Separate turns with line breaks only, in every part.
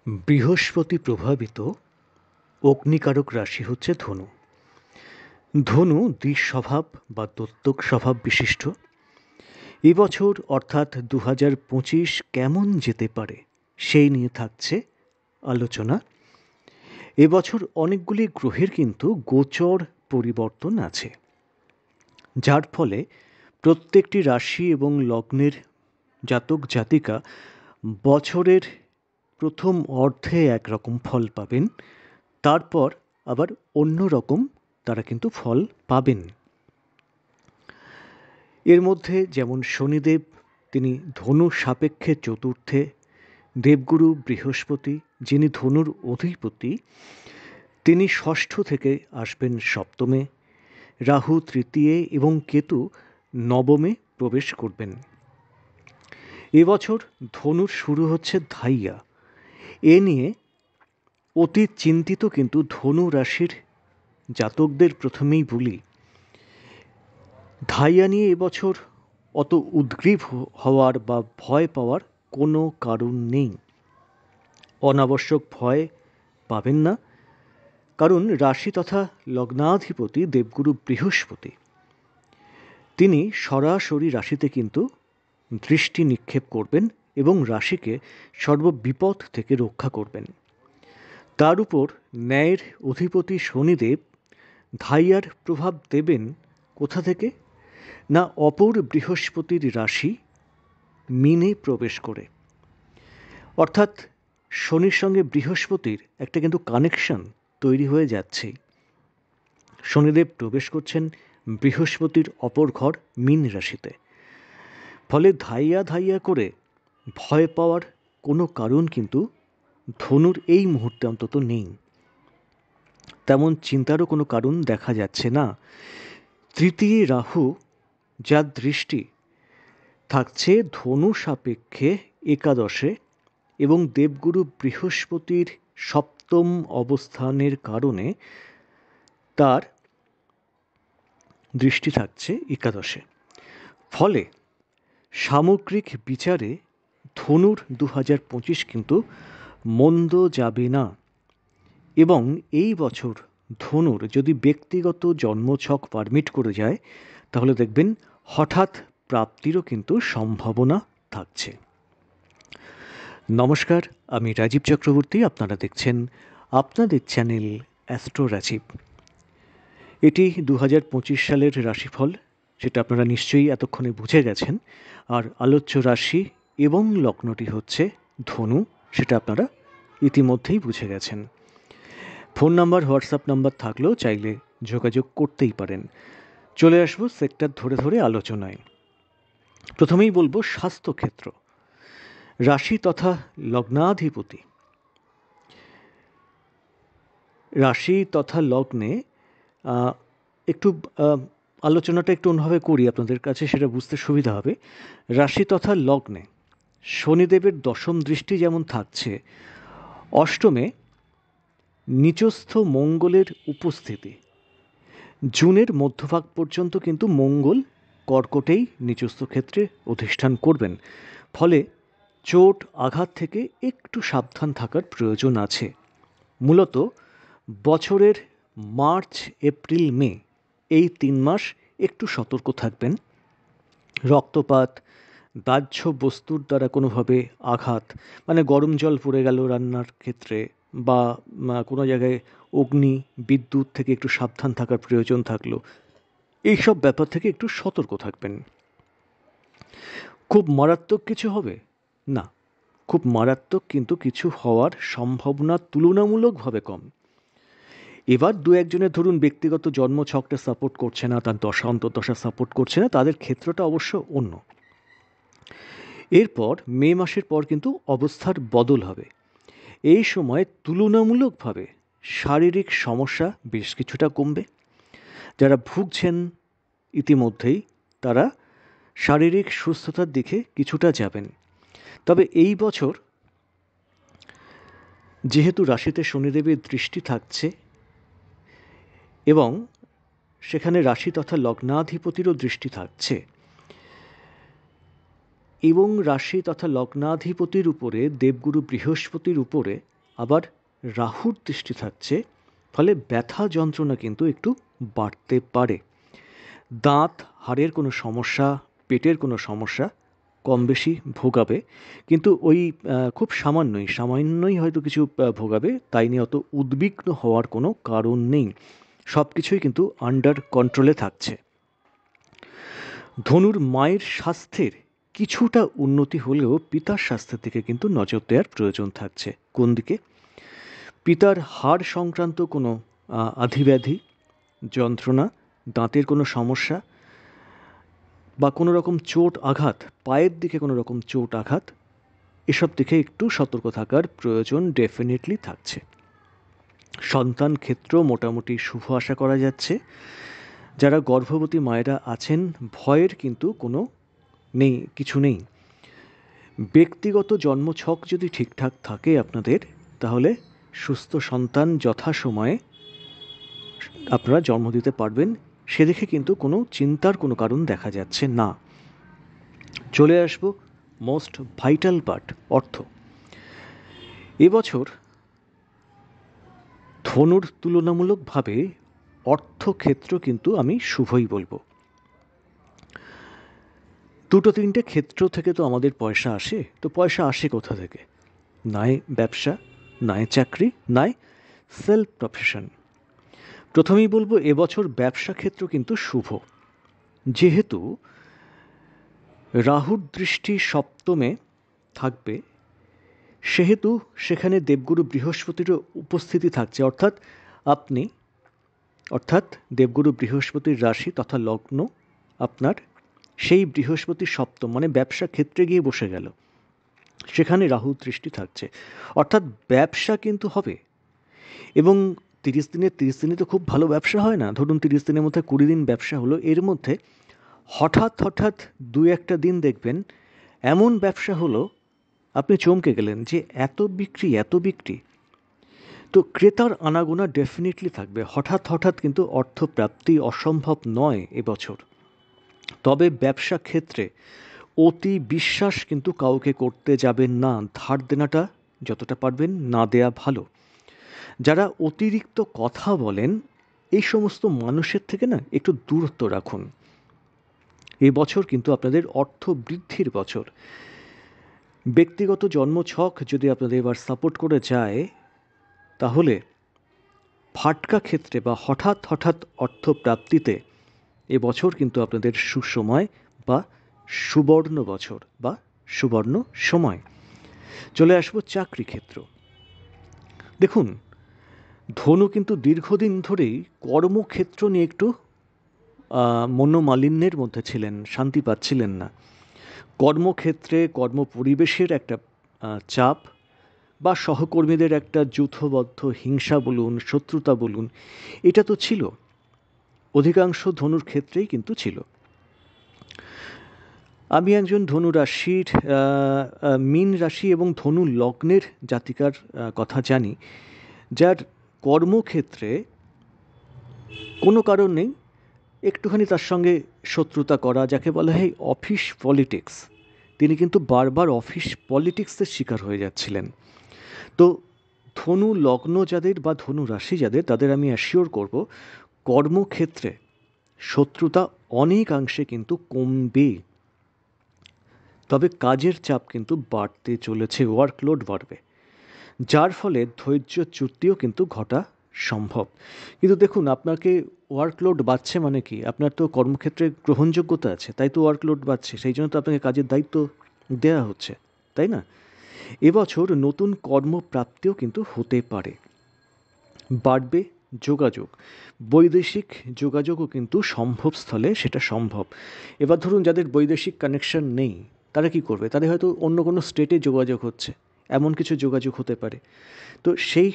বৃহস্পতি প্রভাবিত অগ্নিকারক রাশি হচ্ছে ধনু। ধনু দ্বিস্বভাব বা দত্তক স্বভাব বিশিষ্ট। এবছর অর্থাৎ 2025 কেমন যেতে পারে সেই নিয়ে থাকছে আলোচনা। এবছর অনেকগুলি গ্রহের কিন্তু গোচর পরিবর্তন আছে, যার ফলে প্রত্যেকটি রাশি এবং লগ্নের জাতক জাতিকা বছরের প্রথম অর্ধে একরকম ফল পাবেন, তারপর আবার অন্য রকম তারা কিন্তু ফল পাবেন। এর মধ্যে যেমন শনিদেব, তিনি ধনু সাপেক্ষে চতুর্থে, দেবগুরু বৃহস্পতি যিনি ধনুর অধিপতি তিনি ষষ্ঠ থেকে আসবেন সপ্তমে, রাহু তৃতীয়ে এবং কেতু নবমে প্রবেশ করবেন। এবছর ধনুর শুরু হচ্ছে ধাইয়া। এ নিয়ে অতি চিন্তিত কিন্তু ধনু রাশির জাতকদের প্রথমেই বলি, ধাইয়া নিয়ে এবছর অত উদ্গ্রীব হওয়ার বা ভয় পাওয়ার কোনো কারণ নেই। অনাবশ্যক ভয় পাবেন না, কারণ রাশি তথা লগ্নাধিপতি দেবগুরু বৃহস্পতি তিনি সরাসরি রাশিতে কিন্তু দৃষ্টি নিক্ষেপ করবেন এবং রাশিকে সর্ববিপদ থেকে রক্ষা করবেন। তার উপর ন্যায়ের অধিপতি শনিদেব ধাইয়ার প্রভাব দেবেন কোথা থেকে? না, অপর বৃহস্পতির রাশি মিনে প্রবেশ করে। অর্থাৎ শনির সঙ্গে বৃহস্পতির একটা কিন্তু কানেকশন তৈরি হয়ে যাচ্ছে। শনিদেব প্রবেশ করছেন বৃহস্পতির অপর ঘর মীন রাশিতে। ফলে ধাইয়া ধাইয়া করে ভয় পাওয়ার কোনো কারণ কিন্তু ধনুর এই মুহূর্তে অন্তত নেই। তেমন চিন্তারও কোনো কারণ দেখা যাচ্ছে না। তৃতীয় রাহু, যার দৃষ্টি থাকছে ধনু সাপেক্ষে একাদশে এবং দেবগুরু বৃহস্পতির সপ্তম অবস্থানের কারণে তার দৃষ্টি থাকছে একাদশে। ফলে সামগ্রিক বিচারে ধনুর 2025 কিন্তু মন্দ যাবে না। এবং এই বছর ধনুর যদি ব্যক্তিগত জন্মছক পারমিট করে যায়, তাহলে দেখবেন হঠাৎ প্রাপ্তিরও কিন্তু সম্ভাবনা থাকছে। নমস্কার, আমি রাজীব চক্রবর্তী। আপনারা দেখছেন আপনাদের চ্যানেল অ্যাস্ট্রো রাজীব। এটি 2025 সালের রাশিফল, সেটা আপনারা নিশ্চয়ই এতক্ষণে বুঝে গেছেন। আর আলোচ্য রাশি এবং লগ্নটি হচ্ছে ধনু, সেটা আপনারা ইতিমধ্যেই বুঝে গেছেন। ফোন নাম্বার, হোয়াটসঅ্যাপ নাম্বার থাকলেও চাইলে যোগাযোগ করতেই পারেন। চলে আসবো সেক্টর ধরে ধরে আলোচনায়। প্রথমেই বলবো স্বাস্থ্যক্ষেত্র। রাশি তথা লগ্নাধিপতি, রাশি তথা লগ্নে একটু আলোচনাটা একটু অন্যভাবে করি, আপনাদের কাছে সেটা বুঝতে সুবিধা হবে। রাশি তথা লগ্নে শনিদেবের দশম দৃষ্টি যেমন থাকছে, অষ্টমে নিচস্থ মঙ্গলের উপস্থিতি। জুনের মধ্যভাগ পর্যন্ত কিন্তু মঙ্গল কর্কটেই নিচস্থ ক্ষেত্রে অধিষ্ঠান করবেন। ফলে চোট আঘাত থেকে একটু সাবধান থাকার প্রয়োজন আছে। মূলত বছরের মার্চ, এপ্রিল, মে এই 3 মাস একটু সতর্ক থাকবেন। রক্তপাত, দাহ্য বস্তুর দ্বারা কোনোভাবে আঘাত, মানে গরম জল পড়ে গেল রান্নার ক্ষেত্রে, বা কোনো জায়গায় অগ্নি বিদ্যুৎ থেকে একটু সাবধান থাকার প্রয়োজন থাকলো, এইসব ব্যাপার থেকে একটু সতর্ক থাকবেন। খুব মারাত্মক কিছু হবে না, খুব মারাত্মক কিন্তু কিছু হওয়ার সম্ভাবনা তুলনামূলকভাবে কম। এবার দু একজনের ধরুন ব্যক্তিগত জন্মছকটা সাপোর্ট করছে না, তার দশা অন্তর্দশা সাপোর্ট করছে না, তাদের ক্ষেত্রটা অবশ্য অন্য। এরপর মে মাসের পর কিন্তু অবস্থার বদল হবে। এই সময় তুলনামূলকভাবে শারীরিক সমস্যা বেশ কিছুটা কমবে। যারা ভুগছেন ইতিমধ্যেই তারা শারীরিক সুস্থতার দিকে কিছুটা যাবেন। তবে এই বছর যেহেতু রাশিতে শনিদেবের দৃষ্টি থাকছে এবং সেখানে রাশি তথা লগ্নাধিপতিরও দৃষ্টি থাকছে, এবং রাশি তথা লগ্নাধিপতির উপরে দেবগুরু বৃহস্পতির উপরে আবার রাহুর দৃষ্টি থাকছে, ফলে ব্যথা যন্ত্রণা কিন্তু একটু বাড়তে পারে। দাঁত হাড়ের কোনো সমস্যা, পেটের কোনো সমস্যা কম বেশি ভোগাবে, কিন্তু ওই খুব সামান্যই হয়তো কিছু ভোগাবে, তাই নিয়ে অত উদ্বিগ্ন হওয়ার কোনো কারণ নেই। সব কিছুই কিন্তু আন্ডার কন্ট্রোলে থাকছে। ধনুর মায়ের স্বাস্থ্যের কিছুটা উন্নতি হলেও পিতার স্বাস্থ্যের দিকে কিন্তু নজর দেওয়ার প্রয়োজন থাকছে। কোন দিকে? পিতার হাড় সংক্রান্ত কোনো আধিব্যাধি, যন্ত্রণা, দাঁতের কোনো সমস্যা বা কোনো রকম চোট আঘাত, পায়ের দিকে কোনো রকম চোট আঘাত, এসব দিকে একটু সতর্ক থাকার প্রয়োজন ডেফিনেটলি থাকছে। সন্তান ক্ষেত্র মোটামুটি শুভ আশা করা যাচ্ছে। যারা গর্ভবতী মায়েরা আছেন, ভয়ের কিন্তু কোনো কিছু নেই। ব্যক্তিগত জন্মছক যদি ঠিকঠাক থাকে আপনাদের, তাহলে সুস্থ সন্তান যথাসময়ে আপনারা জন্ম দিতে পারবেন, সেদিকে কিন্তু কোনো চিন্তার কোনো কারণ দেখা যাচ্ছে না। চলে আসবো মোস্ট ভাইটাল পার্ট, অর্থ। এবছর ধনুর তুলনামূলকভাবে অর্থক্ষেত্র কিন্তু আমি শুভই বলবো। দুটো তিনটে ক্ষেত্র থেকে তো আমাদের পয়সা আসে, তো পয়সা আসে কোথা থেকে? নয় ব্যবসা, নয় চাকরি, নয় সেলফ প্রফেশন। প্রথমেই বলবো এবছর ব্যবসা ক্ষেত্র কিন্তু শুভ, যেহেতু রাহুর দৃষ্টি সপ্তমে থাকবে, সেহেতু সেখানে দেবগুরু বৃহস্পতিরও উপস্থিতি থাকছে, অর্থাৎ দেবগুরু বৃহস্পতির রাশি তথা লগ্ন আপনার, সেই বৃহস্পতি সপ্তম মানে ব্যবসা ক্ষেত্রে গিয়ে বসে গেল, সেখানে রাহু দৃষ্টি থাকছে, অর্থাৎ ব্যবসা কিন্তু হবে। এবং 30 দিনে তো খুব ভালো ব্যবসা হয় না। ধরুন 30 দিনের মধ্যে 20 দিন ব্যবসা হলো, এর মধ্যে হঠাৎ 2-1টা দিন দেখবেন এমন ব্যবসা হলো আপনি চমকে গেলেন যে এত বিক্রি। তো ক্রেতার আনাগোনা ডেফিনেটলি থাকবে। হঠাৎ কিন্তু অর্থপ্রাপ্তি অসম্ভব নয় এবছর। তবে ব্যবসা ক্ষেত্রে অতি বিশ্বাস কিন্তু কাউকে করতে যাবেন না। ধার দেনাটা যতটা পারবেন না দেয়া ভালো। যারা অতিরিক্ত কথা বলেন, এই সমস্ত মানুষের থেকে না একটু দূরত্ব রাখুন। এই বছর কিন্তু আপনাদের অর্থ বৃদ্ধির বছর। ব্যক্তিগত জন্মছক যদি আপনাদের এবার সাপোর্ট করে যায়, তাহলে ফাটকা ক্ষেত্রে বা হঠাৎ অর্থপ্রাপ্তিতে এবছর কিন্তু আপনাদের সুসময় বা সুবর্ণ বছর বা সুবর্ণ সময়। চলে আসবো চাকরি ক্ষেত্র। দেখুন, ধনু কিন্তু দীর্ঘদিন ধরেই কর্মক্ষেত্র নিয়ে একটু মনোমালিন্যের মধ্যে ছিলেন, শান্তি পাচ্ছিলেন না। কর্মক্ষেত্রে কর্মপরিবেশের একটা চাপ বা সহকর্মীদের একটা যূথবদ্ধ হিংসা বলুন, শত্রুতা বলুন, এটা তো ছিল, অধিকাংশ ধনুর ক্ষেত্রেই কিন্তু ছিল। আমি একজন ধনু রাশির মীন রাশি এবং ধনু লগ্নের জাতিকার কথা জানি, যার কর্মক্ষেত্রে কোনো কারণ নেই একটুখানি তার সঙ্গে শত্রুতা করা, যাকে বলা হয় অফিস পলিটিক্স, তিনি কিন্তু বারবার অফিস পলিটিক্সের শিকার হয়ে যাচ্ছিলেন। তো ধনু লগ্ন যাদের বা ধনু রাশি যাদের, তাদের আমি অ্যাসিওর করব কর্মক্ষেত্রে শত্রুতা অনেকাংশে কিন্তু কমবে। তবে কাজের চাপ কিন্তু বাড়তে চলেছে, ওয়ার্কলোড বাড়বে, যার ফলে ধৈর্যচ্যুতিও কিন্তু ঘটা সম্ভব। কিন্তু দেখুন, আপনাকে ওয়ার্কলোড বাড়ছে মানে কি? আপনার তো কর্মক্ষেত্রে গ্রহণযোগ্যতা আছে, তাই তো ওয়ার্কলোড বাড়ছে, সেই জন্য তো আপনাকে কাজের দায়িত্ব দেওয়া হচ্ছে, তাই না? এবছর নতুন কর্মপ্রাপ্তিও কিন্তু হতে পারে। বাড়বে যোগাযোগ, বৈদেশিক যোগাযোগও কিন্তু সম্ভব স্থলে সেটা সম্ভব। এবার ধরুন যাদের বৈদেশিক কানেকশন নেই, তারা কি করবে? তাদের হয়তো অন্য কোনো স্টেটে যোগাযোগ হচ্ছে, এমন কিছু যোগাযোগ হতে পারে। তো সেই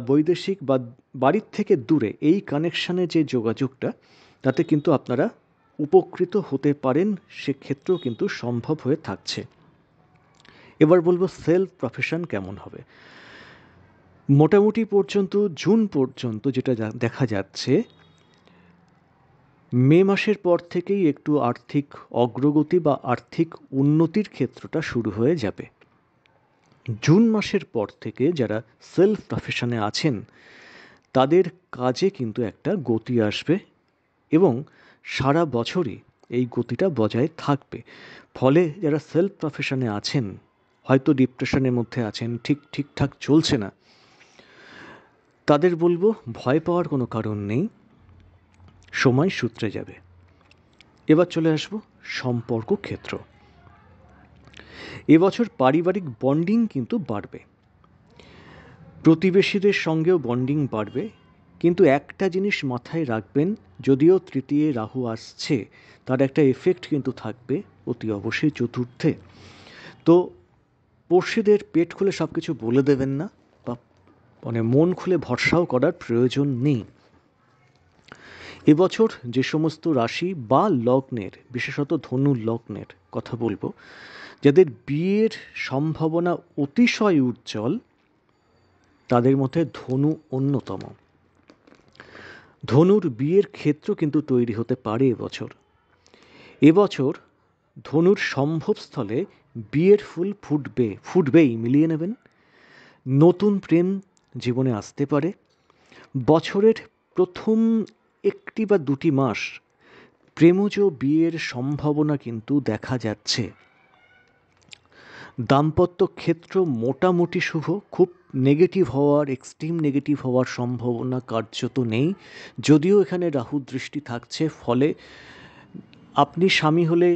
বৈদেশিক বা বাড়ির থেকে দূরে এই কানেকশানে যে যোগাযোগটা, তাতে কিন্তু আপনারা উপকৃত হতে পারেন, সেক্ষেত্রেও কিন্তু সম্ভব হয়ে থাকছে। এবার বলবো সেলফ প্রফেশন কেমন হবে। মোটামুটি জুন পর্যন্ত যেটা দেখা যাচ্ছে, মে মাসের পর থেকেই একটু আর্থিক অগ্রগতি বা আর্থিক উন্নতির ক্ষেত্রটা শুরু হয়ে যাবে। জুন মাসের পর থেকে যারা সেলফ প্রফেশনে আছেন তাদের কাজে কিন্তু একটা গতি আসবে এবং সারা বছরই এই গতিটা বজায় থাকবে। ফলে যারা সেলফ প্রফেশনে আছেন, হয়তো ডিপ্রেশনের মধ্যে আছেন, ঠিকঠাক চলছে না, তাদের বলবো ভয় পাওয়ার কোনো কারণ নেই, সময় সূত্রে যাবে। এবার চলে আসব সম্পর্ক ক্ষেত্র। এবছর পারিবারিক বন্ডিং কিন্তু বাড়বে, প্রতিবেশীদের সঙ্গেও বন্ডিং বাড়বে, কিন্তু একটা জিনিস মাথায় রাখবেন, যদিও তৃতীয় রাহু আসছে তার একটা এফেক্ট কিন্তু থাকবে অতি অবশ্যই চতুর্থে। তো পড়শিদের পেট খুলে সব কিছু বলে দেবেন না, বা মন খুলে ভরসাও করার প্রয়োজন নেই। এবছর যে সমস্ত রাশি বা লগ্নের, বিশেষত ধনু লগ্নের কথা বলবো, যাদের বিয়ের সম্ভাবনা অতিশয় উজ্জ্বল, তাদের মধ্যে ধনু অন্যতম। ধনুর বিয়ের ক্ষেত্র কিন্তু তৈরি হতে পারে এবছর ধনুর সম্ভবস্থলে বিয়ের ফুল ফুটবেই, মিলিয়ে নেবেন। নতুন প্রেম জীবনে আসতে পারে। বছরের প্রথম একটি বা দুটি মাস প্রেমজ বিয়ের সম্ভাবনা কিন্তু দেখা যাচ্ছে। দাম্পত্য ক্ষেত্র মোটামুটি শুভ, খুব এক্সট্রিম নেগেটিভ হওয়ার সম্ভাবনা কার্যত নেই, যদিও এখানে রাহু দৃষ্টি থাকছে। ফলে আপনি স্বামী হলে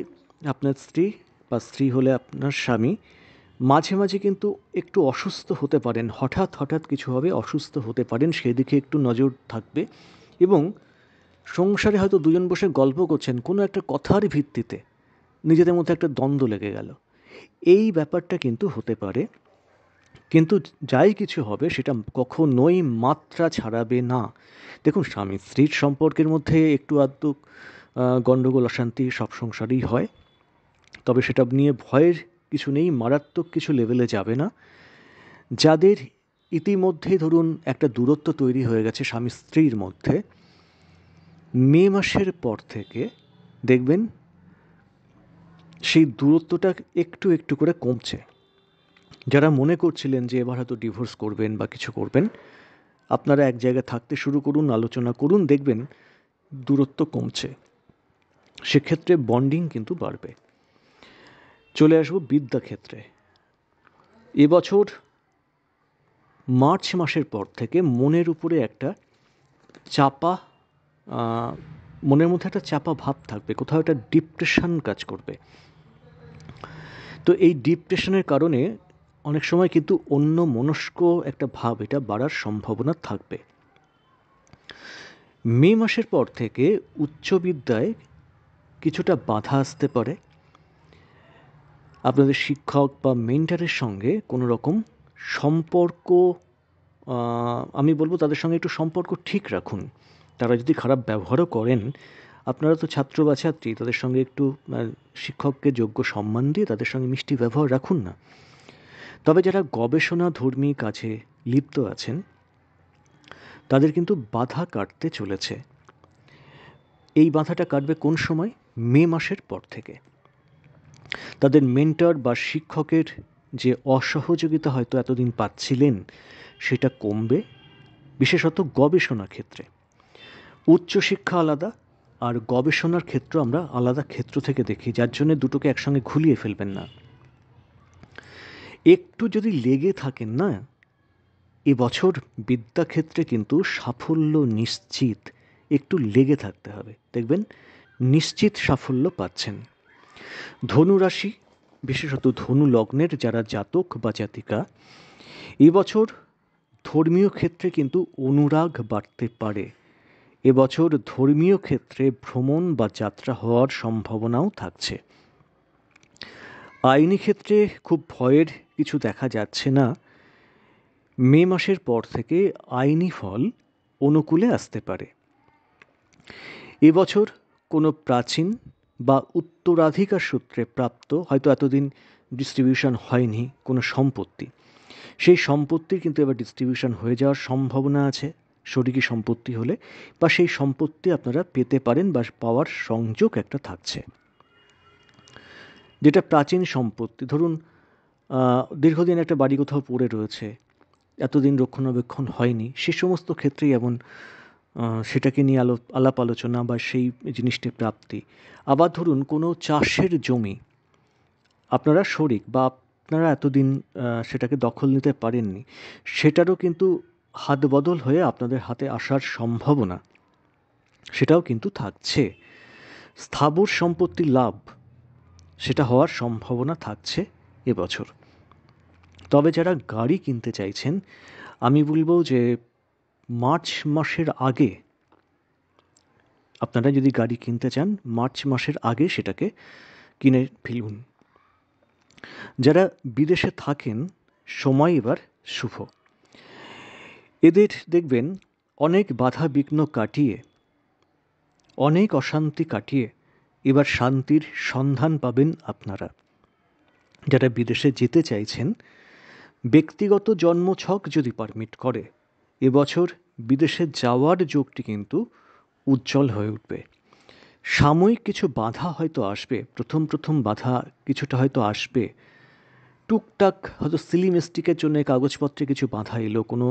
আপনার স্ত্রী, বা স্ত্রী হলে আপনার স্বামী মাঝে মাঝে কিন্তু একটু অসুস্থ হতে পারেন, হঠাৎ কিছু হবে, অসুস্থ হতে পারেন, সেদিকে একটু নজর থাকবে। এবং সংসারে হয়তো দুজন বসে গল্প করছেন, কোনো একটা কথার ভিত্তিতে নিজেদের মধ্যে একটা দ্বন্দ্ব লেগে গেল, এই ব্যাপারটা কিন্তু হতে পারে। কিন্তু যাই কিছু হবে সেটা কখনোই মাত্রা ছাড়াবে না। দেখুন, স্বামী স্ত্রীর সম্পর্কের মধ্যে একটু আধটু গণ্ডগোল অশান্তি সব সংসারেই হয়, তবে সেটা নিয়ে ভয়ের কিছু নেই, মারাত্মক কিছু লেভেলে যাবে না। যাদের ইতিমধ্যেই ধরুন একটা দূরত্ব তৈরি হয়ে গেছে স্বামী স্ত্রীর মধ্যে, মে মাসের পর থেকে দেখবেন সেই দূরত্বটা একটু করে কমছে। যারা মনে করছিলেন যে এবার হয়তো ডিভোর্স করবেন বা কিছু করবেন, আপনারা এক জায়গায় থাকতে শুরু করুন, আলোচনা করুন, দেখবেন দূরত্ব কমছে, সেক্ষেত্রে বন্ডিং কিন্তু বাড়বে। চলে আসবো বিদ্যাক্ষেত্রে। এবছর মার্চ মাসের পর থেকে মনের উপরে একটা চাপা, মনের মধ্যে একটা চাপা ভাব থাকবে, কোথাও একটা ডিপ্রেশন কাজ করবে। তো এই ডিপ্রেশনের কারণে অনেক সময় কিন্তু অন্য মনস্ক একটা ভাব এটা বাড়ার সম্ভাবনা থাকবে। মে মাসের পর থেকে উচ্চ বিদ্যায় কিছুটা বাধা আসতে পারে। আপনাদের শিক্ষক বা মেন্টরের সঙ্গে কোনো রকম সম্পর্ক, আমি বলবো তাদের সঙ্গে একটু সম্পর্ক ঠিক রাখুন। তারা যদি খারাপ ব্যবহারও করেন, আপনারা তো ছাত্র বা ছাত্রী, তাদের সঙ্গে একটু শিক্ষককে যোগ্য সম্মান দিয়ে তাদের সঙ্গে মিষ্টি ব্যবহার রাখুন না। তবে যারা গবেষণাধর্মী কাজে লিপ্ত আছেন, তাদের কিন্তু বাধা কাটতে চলেছে। এই বাধাটা কাটবে কোন সময়? মে মাসের পর থেকে। তাদের মেন্টর বা শিক্ষকের যে অসহযোগিতা হয়তো এতদিন পাচ্ছিলেন, সেটা কমবে, বিশেষত গবেষণা ক্ষেত্রে। উচ্চশিক্ষা আলাদা, আর গবেষণার ক্ষেত্র আমরা আলাদা ক্ষেত্র থেকে দেখি, যার জন্য দুটোকে একসঙ্গে ঘুলিয়ে ফেলবেন না। একটু যদি লেগে থাকেন না, এবছর বিদ্যাক্ষেত্রে কিন্তু সাফল্য নিশ্চিত। একটু লেগে থাকতে হবে, দেখবেন নিশ্চিত সাফল্য পাচ্ছেন। ধনু রাশি, বিশেষত ধনু লগ্নের যারা জাতক বা জাতিকা, এবছর ধর্মীয় ক্ষেত্রে কিন্তু অনুরাগ বাড়তে পারে। এবছর ধর্মীয় ক্ষেত্রে ভ্রমণ বা যাত্রা হওয়ার সম্ভাবনাও থাকছে। আইনি ক্ষেত্রে খুব ভয়ের কিছু দেখা যাচ্ছে না। মে মাসের পর থেকে আইনি ফল অনুকূলে আসতে পারে। এবছর কোনো প্রাচীন বা উত্তরাধিকার সূত্রে প্রাপ্ত, হয়তো এতদিন ডিস্ট্রিবিউশন হয়নি কোনো সম্পত্তি, সেই সম্পত্তির কিন্তু এবার ডিস্ট্রিবিউশন হয়ে যাওয়ার সম্ভাবনা আছে। শরিকি সম্পত্তি হলে, বা সেই সম্পত্তি আপনারা পেতে পারেন বা পাওয়ার সংযোগ একটা থাকছে। যেটা প্রাচীন সম্পত্তি, ধরুন দীর্ঘদিন একটা বাড়ি কোথাও পড়ে রয়েছে, এতদিন রক্ষণাবেক্ষণ হয়নি, সে সমস্ত ক্ষেত্রেই এমন সেটাকে নিয়ে আলাপ আলোচনা বা সেই জিনিসটির প্রাপ্তি। আবার ধরুন কোনো চাষের জমি আপনারা শরিক বা আপনারা এতদিন সেটাকে দখল নিতে পারেননি, সেটারও কিন্তু হাত বদল হয়ে আপনাদের হাতে আসার সম্ভাবনা সেটাও কিন্তু থাকছে। স্থাবর সম্পত্তির লাভ সেটা হওয়ার সম্ভাবনা থাকছে এবছর। তবে যারা গাড়ি কিনতে চাইছেন, আমি বলবো যে মার্চ মাসের আগে, আপনারা যদি গাড়ি কিনতে চান মার্চ মাসের আগে সেটাকে কিনে ফেলুন। যারা বিদেশে থাকেন, সময় এবার শুভ। এদের দেখবেন অনেক বাধা বিঘ্ন কাটিয়ে, অনেক অশান্তি কাটিয়ে এবার শান্তির সন্ধান পাবেন আপনারা। যারা বিদেশে যেতে চাইছেন, ব্যক্তিগত জন্মছক যদি পারমিট করে, এবছর বিদেশে যাওয়ার যোগটি কিন্তু উজ্জ্বল হয়ে উঠবে। সাময়িক কিছু বাধা হয়তো আসবে, প্রথম বাধা কিছুটা হয়তো আসবে, টুকটাক হয়তো সিলি মিস্টেকের জন্য কাগজপত্রে কিছু বাধা এলো, কোনো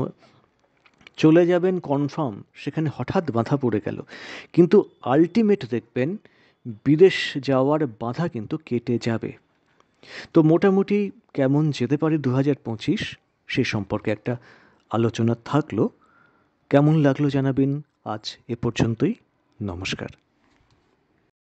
চলে যাবেন কনফার্ম, সেখানে হঠাৎ বাধা পড়ে গেল, কিন্তু আলটিমেট দেখবেন বিদেশ যাওয়ার বাধা কিন্তু কেটে যাবে। তো মোটামুটি কেমন যেতে পারে 2025 সে সম্পর্কে একটা আলোচনা থাকলো। কেমন লাগলো জানাবেন। আজ এ পর্যন্তই। নমস্কার।